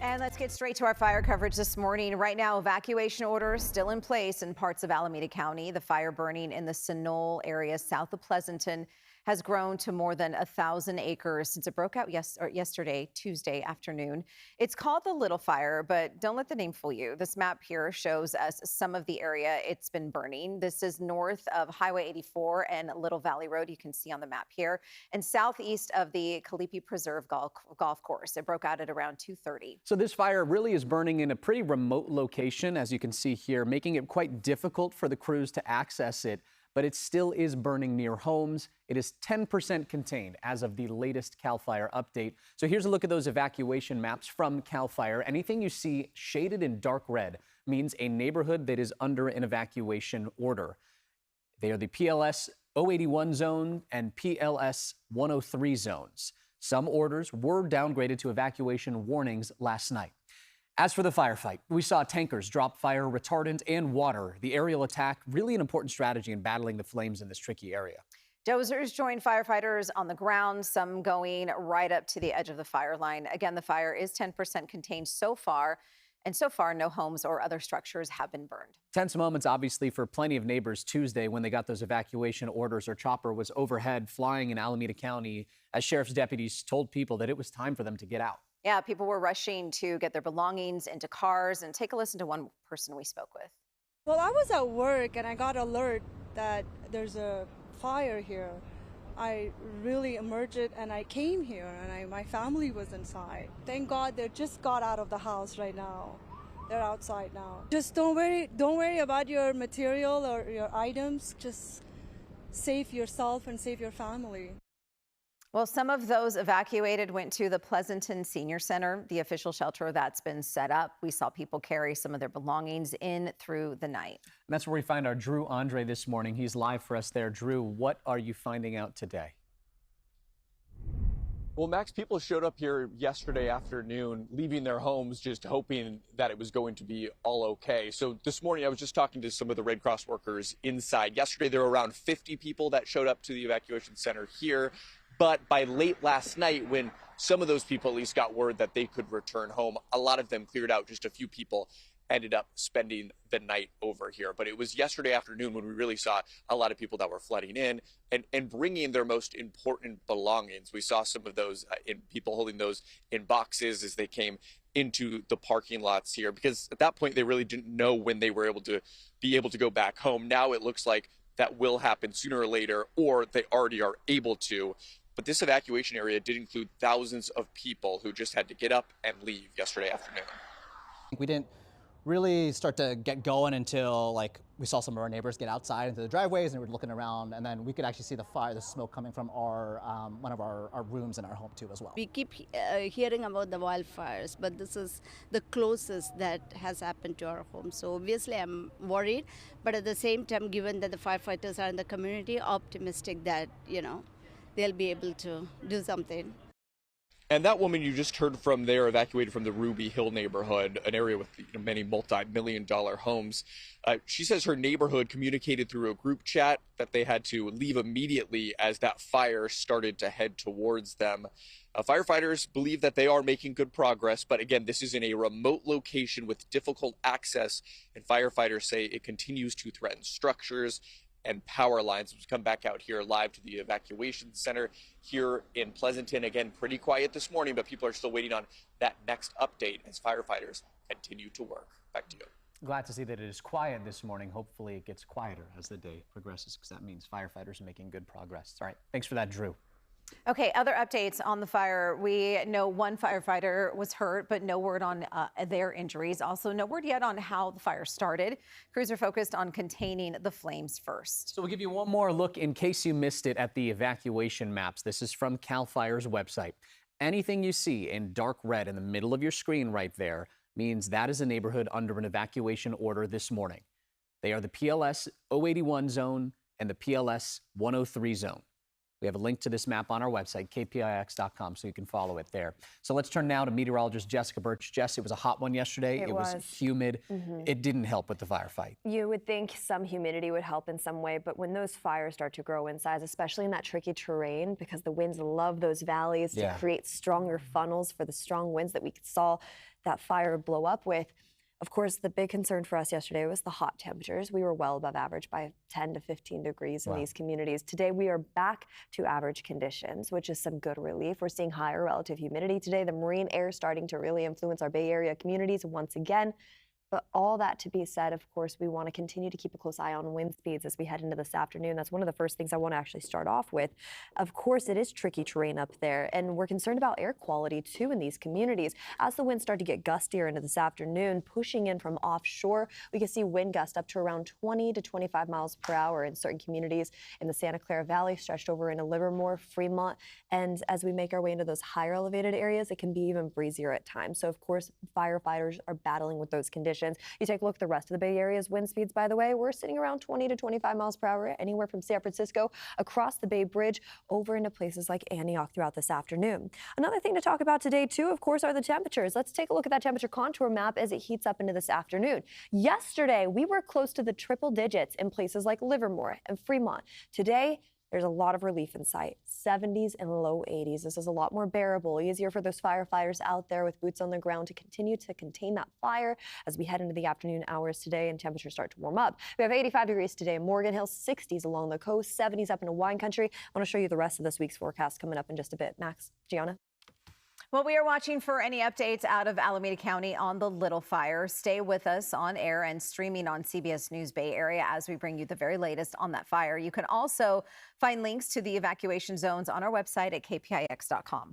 And let's get straight to our fire coverage this morning. Right now, evacuation orders still in place in parts of Alameda County. The fire burning in the Sunol area south of Pleasanton has grown to more than 1,000 acres since it broke out yesterday, Tuesday afternoon. It's called the Little Fire, but don't let the name fool you. This map here shows us some of the area it's been burning. This is north of Highway 84 and Little Valley Road. You can see on the map here, and southeast of the Kalihi Preserve golf course. It broke out at around 2:30. So this fire really is burning in a pretty remote location, as you can see here, making it quite difficult for the crews to access it. But it still is burning near homes. It is 10% contained as of the latest CAL FIRE update. So here's a look at those evacuation maps from CAL FIRE. Anything you see shaded in dark red means a neighborhood that is under an evacuation order. They are the PLS 081 zone and PLS 103 zones. Some orders were downgraded to evacuation warnings last night. As for the firefight, we saw tankers drop fire retardant and water. The aerial attack, really an important strategy in battling the flames in this tricky area. Dozers joined firefighters on the ground, some going right up to the edge of the fire line. Again, the fire is 10% contained so far, and so far no homes or other structures have been burned. Tense moments, obviously, for plenty of neighbors Tuesday when they got those evacuation orders. Our chopper was overhead flying in Alameda County as sheriff's deputies told people that it was time for them to get out. Yeah, people were rushing to get their belongings into cars. And take a listen to one person we spoke with. Well, I was at work and I got alert that there's a fire here. I really emerged and I came here and my family was inside. Thank God they just got out of the house right now. They're outside now. Just don't worry about your material or your items. Just save yourself and save your family. Well, some of those evacuated went to the Pleasanton Senior Center, the official shelter that's been set up. We saw people carry some of their belongings in through the night. And that's where we find our Drew Andre this morning. He's live for us there. Drew, what are you finding out today? Well, Max, people showed up here yesterday afternoon, leaving their homes, just hoping that it was going to be all okay. So this morning, I was just talking to some of the Red Cross workers inside. Yesterday, there were around 50 people that showed up to the evacuation center here. But by late last night, when some of those people at least got word that they could return home, a lot of them cleared out. Just a few people ended up spending the night over here. But it was yesterday afternoon when we really saw a lot of people that were flooding in and bringing their most important belongings. We saw some of those in people holding those in boxes as they came into the parking lots here, because at that point they really didn't know when they were able to go back home. Now it looks like that will happen sooner or later, or they already are able to. But this evacuation area did include thousands of people who just had to get up and leave yesterday afternoon. We didn't really start to get going until we saw some of our neighbors get outside into the driveways and we were looking around, and then we could actually see the fire, the smoke coming from our one of our rooms in our home too as well. We keep hearing about the wildfires, but this is the closest that has happened to our home. So obviously I'm worried, but at the same time, given that the firefighters are in the community, optimistic that, they'll be able to do something. And that woman you just heard from there, evacuated from the Ruby Hill neighborhood, an area with many multi-million-dollar homes. She says her neighborhood communicated through a group chat that they had to leave immediately as that fire started to head towards them. Firefighters believe that they are making good progress, but again, this is in a remote location with difficult access, and firefighters say it continues to threaten structures and power lines. We've come back out here live to the evacuation center here in Pleasanton. Again, pretty quiet this morning, but people are still waiting on that next update as firefighters continue to work. Back to you. Glad to see that it is quiet this morning. Hopefully it gets quieter as the day progresses, because that means firefighters are making good progress. All right, thanks for that, Drew. Okay, other updates on the fire. We know one firefighter was hurt, but no word on their injuries. Also, no word yet on how the fire started. Crews are focused on containing the flames first. So we'll give you one more look in case you missed it at the evacuation maps. This is from CAL FIRE's website. Anything you see in dark red in the middle of your screen right there means that is a neighborhood under an evacuation order this morning. They are the PLS 081 zone and the PLS 103 zone. We have a link to this map on our website, KPIX.com, so you can follow it there. So let's turn now to meteorologist Jessica Birch. Jess, it was a hot one yesterday. It was humid. It didn't help with the firefight. You would think some humidity would help in some way, but when those fires start to grow in size, especially in that tricky terrain, because the winds love those valleys to create stronger funnels for the strong winds that we saw that fire would blow up with. Of course, the big concern for us yesterday was the hot temperatures. We were well above average by 10 to 15 degrees in these communities. Today, we are back to average conditions, which is some good relief. We're seeing higher relative humidity today. The marine air starting to really influence our Bay Area communities once again. But all that to be said, of course, we want to continue to keep a close eye on wind speeds as we head into this afternoon. That's one of the first things I want to actually start off with. Of course, it is tricky terrain up there, and we're concerned about air quality too in these communities. As the winds start to get gustier into this afternoon, pushing in from offshore, we can see wind gusts up to around 20 to 25 miles per hour in certain communities in the Santa Clara Valley, stretched over into Livermore, Fremont. And as we make our way into those higher elevated areas, it can be even breezier at times. So, of course, firefighters are battling with those conditions. You take a look at the rest of the Bay Area's wind speeds, by the way, we're sitting around 20 to 25 miles per hour, anywhere from San Francisco across the Bay Bridge over into places like Antioch throughout this afternoon. Another thing to talk about today, too, of course, are the temperatures. Let's take a look at that temperature contour map as it heats up into this afternoon. Yesterday, we were close to the triple digits in places like Livermore and Fremont. Today, there's a lot of relief in sight, 70s and low 80s. This is a lot more bearable, easier for those firefighters out there with boots on the ground to continue to contain that fire as we head into the afternoon hours today and temperatures start to warm up. We have 85 degrees today in Morgan Hill, 60s along the coast, 70s up into wine country. I want to show you the rest of this week's forecast coming up in just a bit. Max, Gianna. Well, we are watching for any updates out of Alameda County on the Little Fire. Stay with us on air and streaming on CBS News Bay Area as we bring you the very latest on that fire. You can also find links to the evacuation zones on our website at kpix.com.